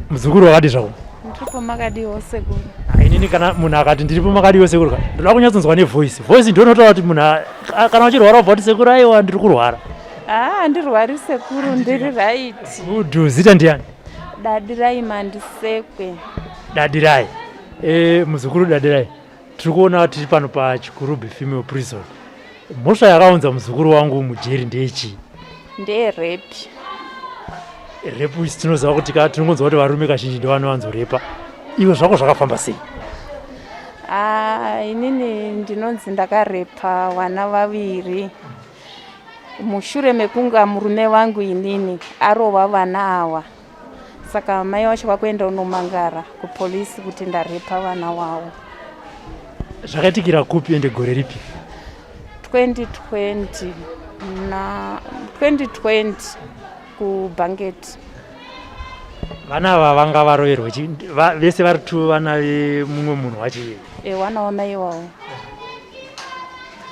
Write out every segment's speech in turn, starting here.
Muzukuru wakati zvako. Ndiripo makadiwo sekuru. Inini kana munhu akati ndiripo makadiwo sekuru ndoda kunyatsonzwa nevoice. Voice ndio inotaura kuti munhu kana uchirwara ubva kuti sekuru aiwa ndiri kurwara. Ndirwari sekuru ndiri right. Good. Zita ndiani? Dadirai mandisekwe. Dadirai. Muzukuru Dadirai. Tiri kuona tiri pano paChikurubi Female Prison. Mhosva yakaunza muzukuru wangu muJeri ndechi. Nderape. Repu tinoziva kuti tinongonzwa kuti varume kazhinji ndivo vanowanzorepa. Iwe zvako zvakafamba sei? Inini ndinonzi ndakarepa vana vaviri. Mushure mekunga murume wangu inini arova vana ava. Saka mai vacho vakuenda unomangara kupolisi kuti ndarepa vana wavo. Zvakaitikira kupi ende gore ripi? 2020 kuBanget. Vana ava vanga varoverwa vese vari tu vana vemumwe munhu wacho. Vana vamai wavo.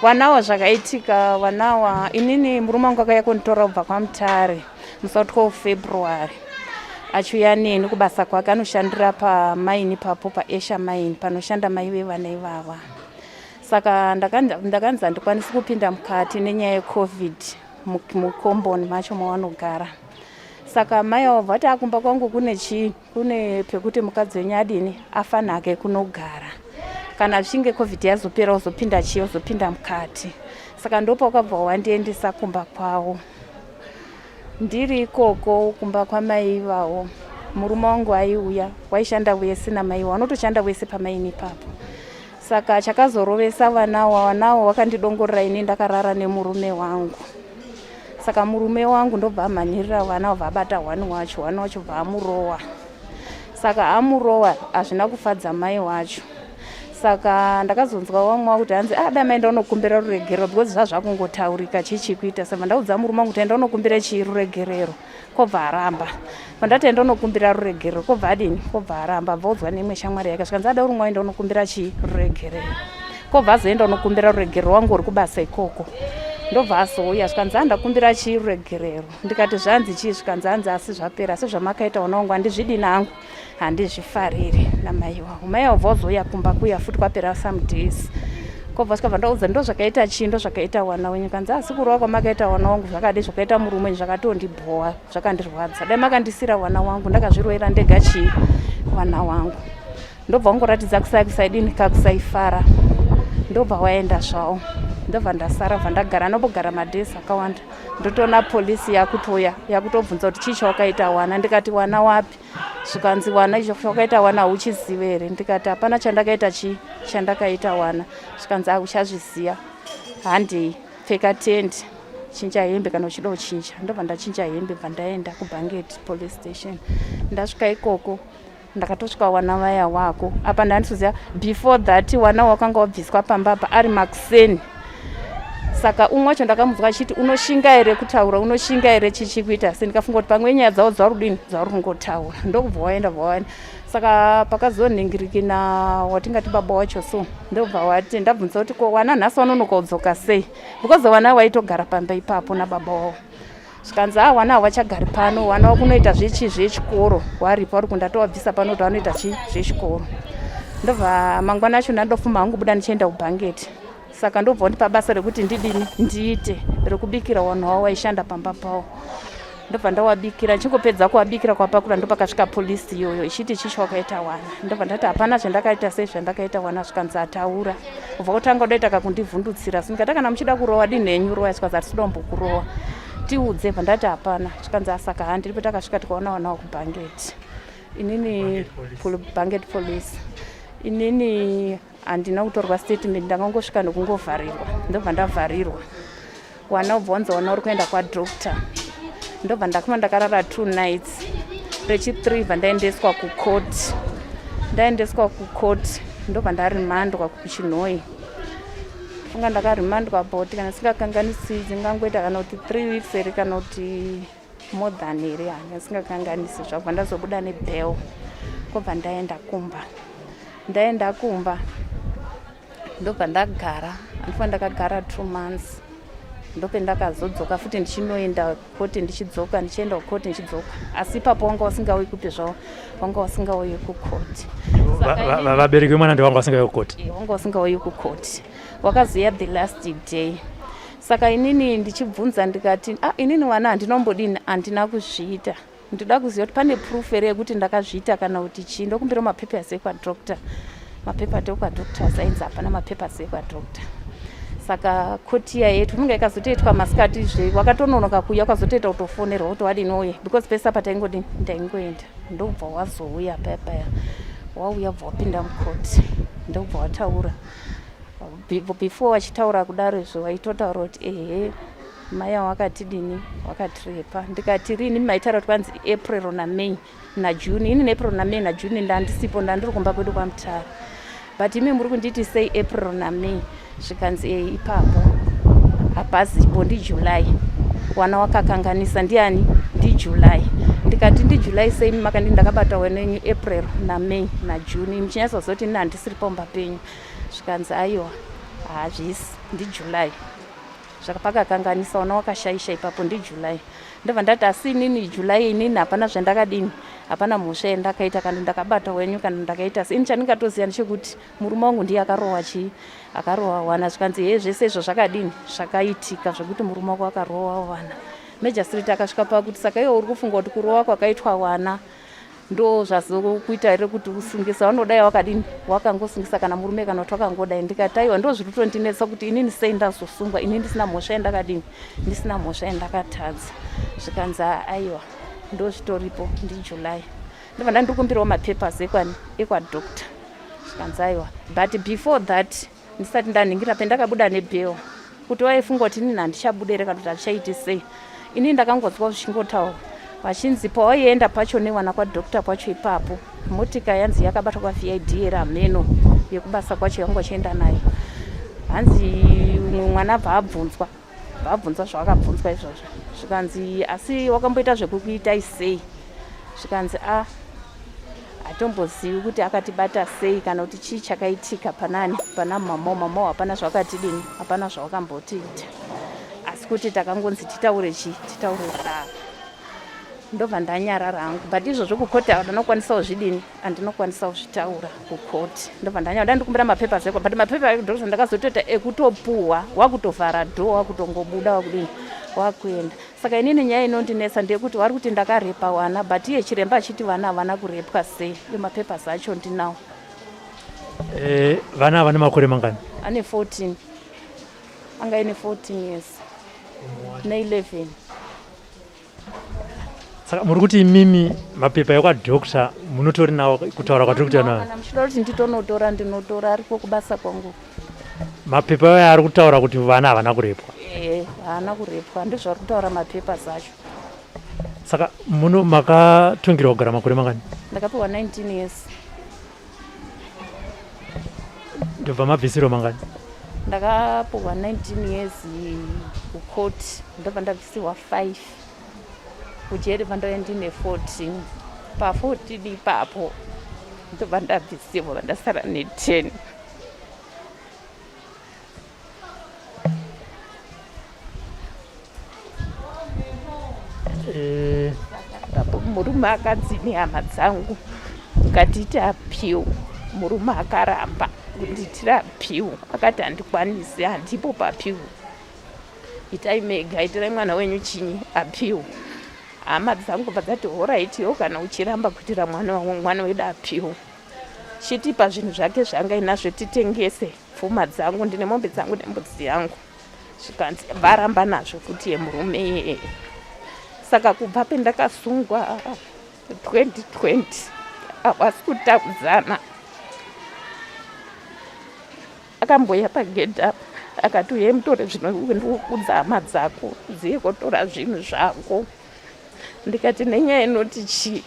Vanawa zvakaitika vanawa inini murume wangu akauya kunditora kubva kwaMutare musi 12 February. Achiuya neni kubasa kwake anoshandira pamaini papo paEsha Mine panoshanda mai vevana ivava. Saka ndakanzi handikwanisi kupinda mukati nenyaya yeCovid mukomboni macho mavanogara. Saka mai avo vati akumba kwangu kune pekuti mukadzi wenyu adini afanhake kunogara. Kana zvichinge COVID yazopera uzopinda uzopinda mukati. Saka ndopa wakabva wandiendesa kumba kwavo. Ndiri ikoko kumba kwamai ivavo. Murume wangu aiuya waishanda wese namai wavo wanotoshanda wese pamaini papo. Saka chakazorovesa vanawo vakandidongorera ini ndakarara nemurume wangu. Saka murume wangu ndobva amhanyirira vana vabata wani wacho bvamurowa. Saka amurowa hazvina kufadza mai wacho. Saka ndakazonzwa wamwe kuti hanzi dai maenda unokumbira ruregerero because zvazvakungotaurika chichikuita. Saka ndaudza murume wangu kuti enda unokumbira ruregerero kobva aramba. Pandati enda unokumbira ruregerero kobva adini kobva aramba. Bvaudzwa nemwe shamwari yake saka nzada uri mwaenda unokumbira ruregerero. Kobva azoenda unokumbira ruregerero wangu uri kubasa ikoko. Ndobva azouya zvikanzi ndakumbira ruregerero. Ndikati zvanzi chii zvikanzi hanzi asi zvapera asi zvamakaita vana vangu handizvidi nangu handizvifariri namai wavo. Mai wavo vazoya kumba kuya futi kwapera some days. Kobva zvikabva ndaudza ndo zvakaita chii ndo zvakaita vana wenyu kanzi asi kurova kwamakaita vana vangu zvakadi zvakaita murume zvakatondibhowa zvakandirwadza. Dai makandisira vana vangu ndakazvirwera ndega chii vana vangu. Ndobva wangoratidza kusaidini kakusaifara. Ndobva waenda zvavo. Ndobva ndasara bva ndagara ndombogara madhesi akawanda. Ndotoona polisi yakutoya yakutobvunza kuti chii chawakaita wana. Ndikati wana wapi? Zvikanzi wana icho chawakaita wana hauchizivi here? Ndikati hapana chandakaita chandakaita wana. Zvikanzi uchazviziya. Handei pfeka tende chinja hembe kana uchida kuchinja. Ndobva ndachinja hembe bva ndaenda kuBanget police station. Ndasvika ikoko ndakatosvika wana vaya wako. Apa ndandizoziva before that wana wakanga wabviswa pambapa ari Makuseni. Saka umwe wacho ndakamunzwa achiti unoshinga here kutaura unoshinga here chichikuita. Ndikafunga kuti pamwe nyaya dzavo dzauri kungotaura. Ndokubva waenda. Saka pakazoningiriki na watingati baba wacho so ndobva wati ndabvunza kuti ko wana nhasi wanonokodzoka sei because wana waitogara pamba ipapo nababa wavo. Zvikanzi wana havachagari pano wana wakunoita zvechikoro waripo vari kundatowabvisa pano kuti vanoita zvechikoro. Ndobva mangwana acho ndandofuma hangu buda ndichienda kuBanget. Saka ndobva wandipa basa rekuti ndidini ndiite rekubikira wanhu wavo waishanda pamba pavo. Ndobva ndawabikira ndichingopedza kuwabikira kwapakura ndopakasvika polisi iyoyo ichiti chicho wakaita wana. Ndobva ndati hapana zvandakaita sei zvandakaita wana. Zvikanzi ataura ubva kutanga udaita kakundivhundutsira. Ndikati kana muchida kurowa dinhenyu rowa. Zvikanzi hatinoda kumbokurowa tiudze. Bva ndati hapana. Zvikanzi asaka handiripo takasvika tikaona wana wakuBanget. Inini Banget police. Inini handina kutorwa statement ndangangosvika nokungovharirwa. Ndobva ndavharirwa. Wana ubva wanzi wana uri kuenda kwadoctor. Ndobva ndakuma ndakarara 2 nights. Rechi3 bva ndaendeswa kucourt. Ndaendeswa kucourt ndobva ndarimandwa kuChinoi. Funga ndakarimandwa about kana singakanganisi ndingangoita kana kuti 3 weeks here kana kuti more than here singakanganisi zvabva ndazobuda nebail. Kobva ndaenda kumba. Ndobva ndagara. Ndakagara 2 months. ndopendakazodzoka futi ndichinoenda koti ndichidzoka ndichienda kukoti ndichidzoka asi papo wanga wasingauyi kupi zvavo wanga wasingauyi kukoti vabereki vemwana ndi wanga wasingauyi kukoti wanga wasingauyi kukoti wakazoya the last day saka inini ndichibvunza ndikati inini wana handinombodini handina kuzviita ndoda kuziva kuti pane proof here yekuti ndakazviita kana kuti chii ndokumbira mapepers ekwadoctor mapepa tekwadoctor sainzi hapana mapepers ekwadoctor saka koti yetu inenge ikazotoitwa masikati zve wakatononoka kuuya ukazotoita kutofonerwa kuti wadinoye because pesa pataingodini ndaingoenda ndobva wazouya payapaya wauya bva wapinda mukoti ndobva wataura before wachitaura kudaro izvo waitotaura kuti maya wakatidini wakatirepa ndikati rini maitaura kuti kwanzi April naMay naJune ini April naMay naJune ndandisipo ndandiri kumba kwedu kwaMutare but imi muri kunditi sei April naMay zvikanzi ipapo hapazipo ndiJuly wana wakakanganisa ndiani ndiJuly ndikati ndiJuly sei makandi ndakabata wenenyu April naMay naJune mchinyasa zoti ini handisiri pomba penyu zvikanzi aiwa hazvisi ndiJuly zvakapakakanganisa wana wakashaisha ipapo ndiJuly ndobva ndati asi inini July inini hapana zvandakadini hapana mhosva yandakaita kana ndakabata wenyu kana ndakaita asi ini chandingatoziva ndechekuti murume wangu ndiye akarohwa chii akarohwa wana zvikanzi zvese izvo zvakadini zvakaitika zvekuti murume wako akarohwa wana Major akasvika pakuti saka iwe uri kufunga kuti kurohwa kwakaitwa wana ndo zvazokuita here kuti usungisa vanodai wakadini wakangosungisa kana murume kana kuti wakangodai ndikati aiwa ndo zviri kutondinetsa kuti inini sei ndazosungwa inini ndisina mhosva yandakadini ndisina mhosva yandakatadza zvikanzi aiwa ndo zvitoripo ndiJuly ndobva ndandikumbirawo mapepers ekwadoctor zvikanzi aiwa but before that ndisati ndanhingira pendakabuda nebheo kuti waifunga kuti inini handichabudere kana kuti handichaiti sei inini ndakangonzwa zvichingotaura vachinzi pawaienda pacho newana kwadoctor pacho ipapo motika yanzi yakabatwa kwaVID rameno yekubasa kwacho yangu achienda nayo hanzi mwana bvaabvunzwa zvawakabvunzwa izvozvo zvikanzi asi wakamboita zvekukuitai sei zvikanzi hatombozivi kuti akatibata sei kana kuti chii chakaitika pana mamao hapana zvawakatidini hapana zvawakambotiita asi kuti takangonzi titaure chii titaure saa ndobva ndanyarara hangu but izvozvo kukoti handinokwanisawo zvidini handinokwanisawo zvitaura kukoti ndobva ndanyarara ndandikumbira mapepers ekwa but mapepa ekudhokta ndakazotoita ekutopuhwa wakutovhara dhoo wakutongobuda wakudini wakuenda saka inini nyaya inondinetsa ndeyekuti vari kuti ndakarepa wana but iye chiremba achiti vana havana kurepwa sei iyo mapepers acho ndinawo vana vane makore mangani ane 14 anga ine 14 years ne11 saka muri kuti imimi mapepa ekwadoctor munotori nawo kutaura kwadoctor nawo kana muchida kuti nditonotora ndinotora ariko kubasa kwangu mapepa aya ari kutaura kuti vana havana kurepwa havana kurepwa ndizvari kutaura mapepa zacho saka muno makatongerwa kugara makore mangani ndakapiwa 19 years ndobva mabvisiro mangani ndakapiwa 19 years kukoti ndobva ndabvisirwa 5 kujeri pandoya ndine 14 pa14 ipapo ndobva ndabvisirwa ndasara ne10 murume akanzi nehama dzangu ukatiti apiwo murume akaramba kunditira apiwo akati handikwanisi handipo papiwo itai mega itirai mwana wenyu chinyi apiwo hama dzangu padzati horaitiwo kana uchiramba kuitira mwana wedu apiwo chitipa zvinhu zvake zvaangainazvo titengese pfuma dzangu ndine mombe dzangu nembudzi yangu zvikanzi varamba nazvo kuti yemurume saka kubva pendakasungwa 2020 havasi kutakudzana akamboya pagedha akati uye mutore zvinokudza hama dzako dziye kotora zvinhu zvako ndikati nenyaya inoti chii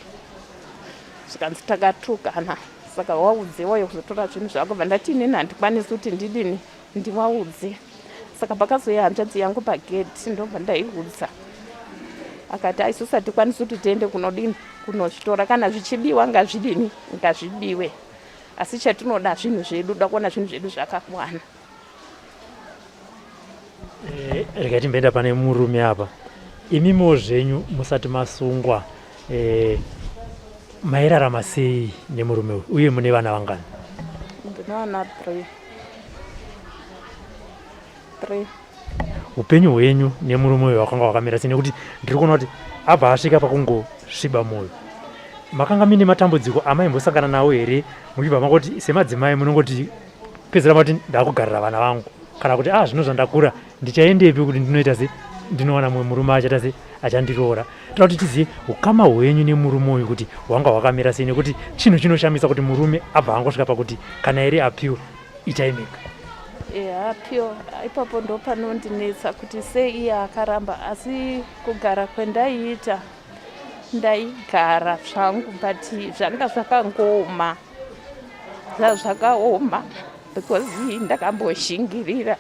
zvikanzi takatukana saka waudze wauya kuzotora zvinhu zvako bva ndati inini handikwanisi kuti ndidini ndiwaudze saka pakazoya hanzvadzi yangu pagedhi ndobva ndaiudza akati aisusu hatikwanisi kuti tiende kunodini kunozvitora kana zvichibiwa ngazvidini ngazvibiwe asi chatinoda zvinhu zvedu da kuona zvinhu zvedu zvakakwana Rekati mbenda pane murume apa. Imimo zvenyu musati masungwa mairarama sei nemurume uyu uye mune vana vangani? Ndinowana 3. Upenyu hwenyu nemurume uyu wakanga wakamira sei? Nekuti ndiri kuona kuti abva asvika pakungosviba mwoyo. Makanga mine matambudziko amaimbosangana nawo here muchibva makoti semadzimai munongoti pedzera mati ndakugarira vana vangu, kana kuti zvino zvandakura ndichaendepi kuti ndinoita sei ndinowana mumwe murume achaita sei achandiroora? Toda kuti tizive ukama hwenyu nemurume uyu kuti hwanga hwakamira sei, nekuti chinhu chinoshamisa kuti murume abva angosvika pakuti kana here apiwa ichaimika. Apiwa ipapo ndo panondinetsa kuti sei iye akaramba, asi kugara kwendaiita ndaigara zvangu but zvanga zvakangoma zvakaoma because ndakambozhingirira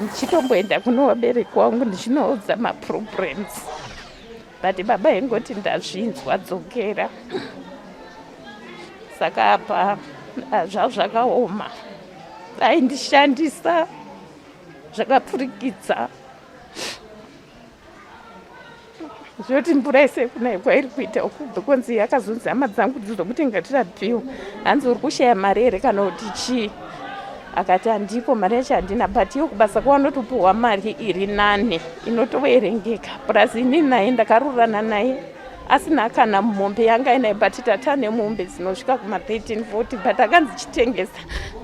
ndichitomboenda kuno vabereki wangu ndichinoudza maproblems but baba engoti ndazvinzwa dzokera. Saka apa zvakaoma aindishandisa zvakapfurikidza zvoti mvura yese kunai kwairi kuita uku bekonzi yakazonzi hama dzangu dzizokuti ngatirapiwa hanzi uri kushaya mari here kana kuti chii? Akati handipo mari yacho handina, but iyo kubasa kwavanotopiwa mari iri 8 inotoverengeka plus ini naye ndakarurana naye asina kana mombe yanga inaye, but tatane mombe dzinosvika kuma13-14 but akanzi chitengesa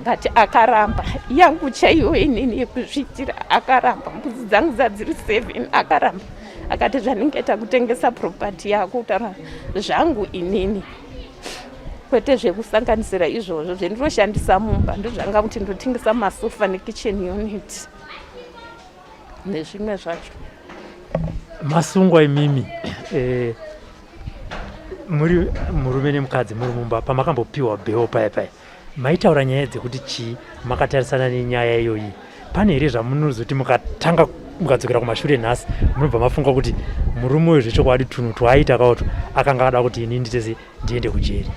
but akaramba. Yangu chaiyo inini yekuzvitira akaramba, mbudzi dzangu dzadziri 7 akaramba. Akati zvaningeta kutengesa property yako kutaura zvangu inini kwete zvekusanganisira izvozvo zvendinoshandisa mumba ndozvanga kuti ndotengesa masofa nekitchen unit nezvimwe zvacho. Masungwa imimi muri murume nemukadzi muri mumba pamakambopiwa bheo paya maitaura nyaya dzekuti chii? Makatarisana nenyaya iyoyi pane here zvamunozoti mukatanga mukadzokera kumashure nhasi munobva mafunga kuti murume uyu zvechokwadi tunhu twaaita kauto akanga ada kuti ini nditese ndiende kujeri?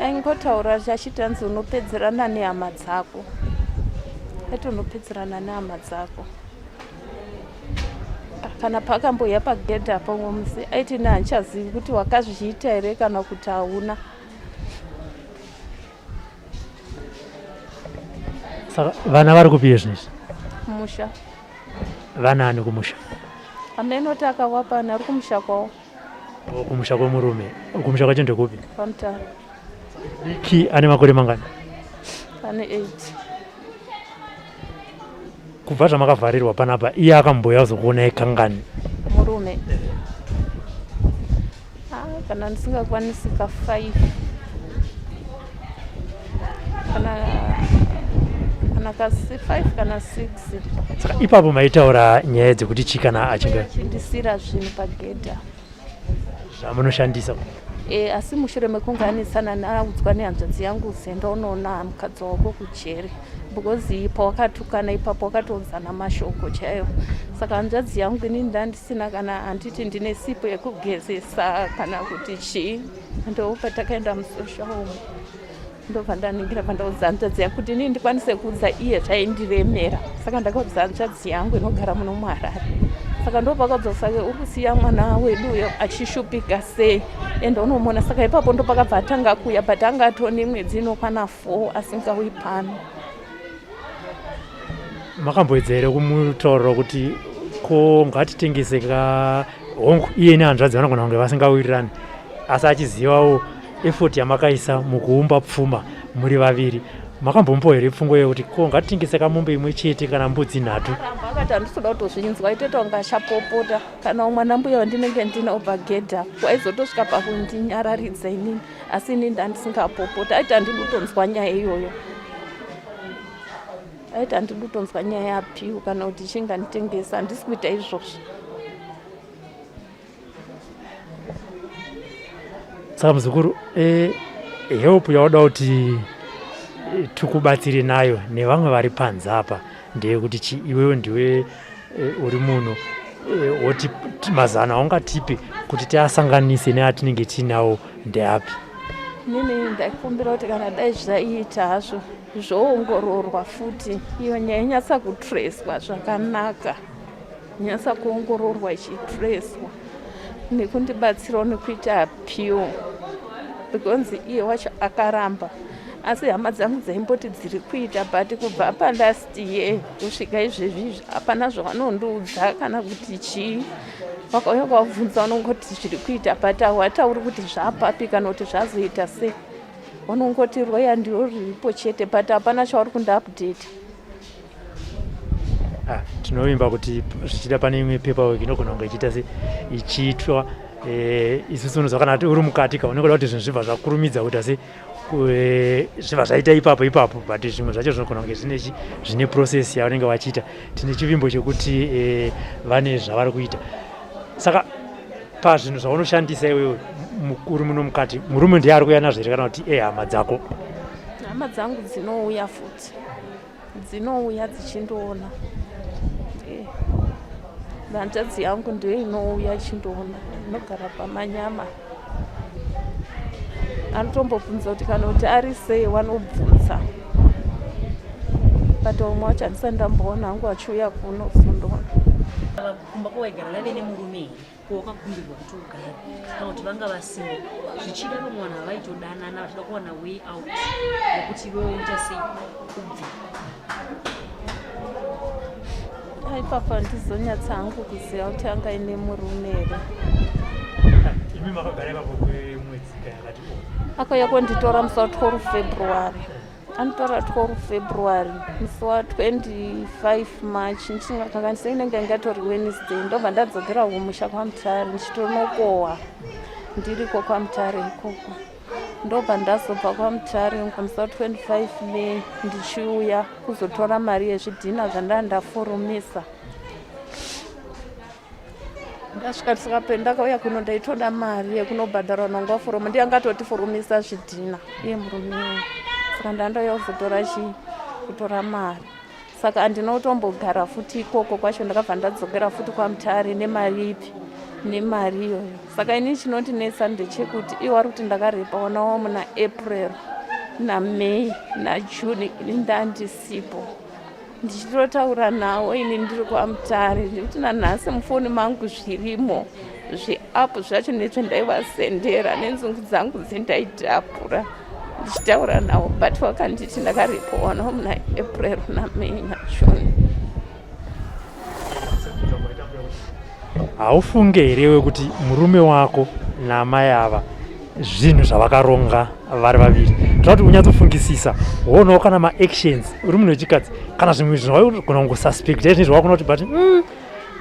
Aingotaura chachitanzi unopedzerana nehama dzako, aiti unopedzerana nehama dzako. Kana pakamboya pagedha pamwe musi aiti nehandichazivi kuti wakazviita here kana kuti hauna. Saka vana vari kupiye zvinezvi? Musha. Vana ani kumusha? Amenoti akawapana ari kumusha kwavo. Kumusha kwemurume. Kumusha kwacho ndekupi? Pamutaro. Diki ane makore mangani? Ane 8. Kubva zvamakavharirwa panapa iye akamboya zokuona ekangani? Murume. Kana ndisingakwanisi ka 5. Kana ka 5 kana 6. Saka ipapo maitaura nyaya dzekuti chikana achinga chindisira zvinhu pagedha zvamunoshandisa? Asi mushure mekunge anisana naudzwa nehanzvadzi yangu zenda unoona mukadzi wako kujeri because pawakatukana ipapo wakatodzana mashoko chaiwo. Saka hanzvadzi yangu ini ndandisina kana handiti ndine sipo yekugezesa kana kuti chii, ndo patakaenda musosha umo ndobva ndaningira pandaudza hanzvadzi yangu kuti ini ndikwanise kuudza iye zvaindiremera. Saka ndakaudza hanzvadzi yangu inogara muno muHarare. Saka ndo pakadzosake uri kusiya mwana wedu uyo achishupika sei ende unomona. Saka ipapo ndo pakabva atanga kuya but anga atone mwedzi inokwana 4 asingauyi pano. Makamboedza here kumutaurira kuti ko ngatitengeseka hongu iye nehanzvadzi vanogona kunge vasingawirirani asi achizivawo effort yamakaisa mukuumba pfuma muri vaviri? Makambombowa here pfungwa yekuti ko ngatitengeseka mombe imwe chete kana mbudzi 3? Akati handitoda kutozvinzwa itoita kunge achapopota kana mwana mbuya wandinenge ndina ubhagedha waizotosvika pakundinyararidza inini asi ini ndandisingapopota. Aiti handidutonzwa nyaya iyoyo, aiti handidutonzwa nyaya yapiwa kana kuti chinga nditengesa, handisi kuita izvozvo. Saka muzukuru help yauda kuti tikubatsire nayo nevamwe vari panze apa ndeyekuti iwewe ndiwe uri muno woti mazana aungatipe kuti tiasanganise neatinenge tinawo ndeapi? Nini ndaikumbira kuti kana dai zvaita hazvo zvoongororwa futi iyo nyaya inyatsa kutreswa zvakanaka, inyatsa kuongororwa ichitreswa nekundibatsirawo nekuita appeal because iye wacho akaramba. Asi hama dzangu dzaimboti dziri kuita but kubva palast year kusvika izvezvi hapana zvavanondiudza kana kuti chii. Vakauya kwavhunza vanongoti zviri kuita but hawatauri kuti zvapapi kana kuti zvazoita sei. Vanongoti roya ndiro riripo chete but hapana chauri kundiupdate. Tinovimba kuti zvichida pane imwe paperwork inogona kunge ichiita ichiitwa isusu unozwa kana uri mukati kaonekwa kuti zvinhu zvibva zvakurumidza kuti asi zvibva zvaita ipapo but zvimwe zvacho zvinogona kunge zvine process yavanenge vachiita. Tine chivimbo chekuti vane zvavari kuita. Saka pazvinhu zvaunoshandisa iwewe uri muno mukati, murume ndiye ari kuuya nazvo kana kuti hama dzako? Hama dzangu dzinouya futi, dzinouya dzichindoona. Hanzvadzi yangu ndiyo inouya ichindoona, inogara pamanyama. Anotombobvunza kuti kana kuti ari sei vanobvunza. But umwe wacho handisati ndamboona hangu achiuya kuno kuzondoona. Kumba kwaigara lave nemurume kwawakakumbirwa kuti ugare kana kuti vanga vasimo zvichida vamwe vanhu havaitodanana vachida kuwana way out nekuti iwewe uita sei kubva. Ipapo handizonyatsa hangu kuziva kuti anga ine murume here. Imi makagara ipapo kwemwedzi yakati akauya kunditora musi wa12 February. Anotora 12 February musi wa25 March ndichingakanga inenge ingatori Wednesday ndobva ndadzokera kumusha kwaMutare ndichitonokohwa ndiriko kwaMutare ikoko. Ndobva ndazobva kwaMutare musi wa25 May ndichiuya kuzotora mari yezvidhina zvandanga ndafurumisa. Ndasvika tisakapenda ndakauya kuno ndaitoda mari yekunobhadhara nongo wafuruma ndiangatoti furumisa zvidhina iye murume. Saka ndandauya kutora mari. Saka handinotombogara futi ikoko kwacho ndakabva ndadzokera futi kwaMutare nemari ipi nemari iyoyo. Saka ini chinondinetsa ndechekuti iwe ari kuti ndakarepawo muna April naMay naJune ini ndandisipo. Ndichitotaura nawo ini ndiri kwaMutare ndikuti nanhasi mufoni mangu zvirimo zveapu zvacho nezvendaivasendera nenzungu dzangu dzendaidhapura ndichitaura nawo but vakanditi ndakarepawo muna April naMay naJune. haufunge here kuti murume wako namai ava zvinhu zvavakaronga vari vaviri kuti unyatsofungisisa woonawo kana maactions uri munhu wechikadzi kana zvimwe zvinogona kungosuspect nezvawakona kuti but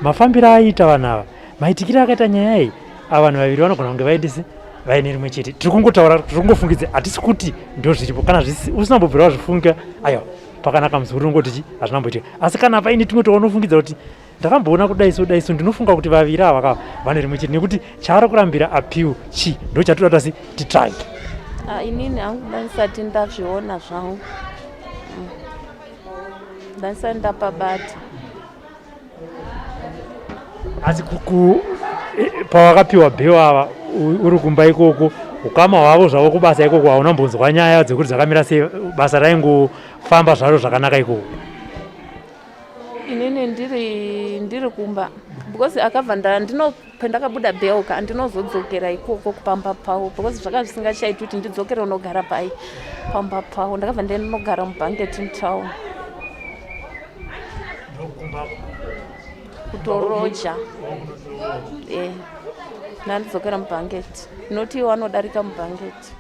mafambiro aita vanhu ava maitikiro akaita nyaya iyi ava vanhu vaviri vanogona kunge vaitisi vaine rimwe chete. Tiri kungotaura tiri kungofungidza hatisi kuti ndo zviripo kana usina mbobvira wazvifunga aiwa pakanaka musi uri ngoti hazvina mboitika. Asi kana paine tumwe tounofungidza kuti ndakamboona kudaiso ndinofunga kuti vaviri ava vane rimwe chete nekuti chaari kurambira appeal chi ndo chatoda tasi titry. Inini hangu ndandisati ndazviona zvangu, ndandisati ndapabata. Asi pawakapiwa bheo ava uri kumba ikoko ukama hwavo zvavo kubasa ikoko hauna mbonzwa nyaya dzekuti dzakamira sei basa raingofamba zvaro zvakanaka ikoko? Inini ndiri kumba because akabva ndakabuda bheuka handinozodzokera ikoko kupamba pavo because zvaka zvisingachaiti kuti ndidzokere unogara pamba pavo. Ndakabva ndinogara muBangeton Town kutoroja ndandidzokera muBangeton noti wanodarika muBangeton.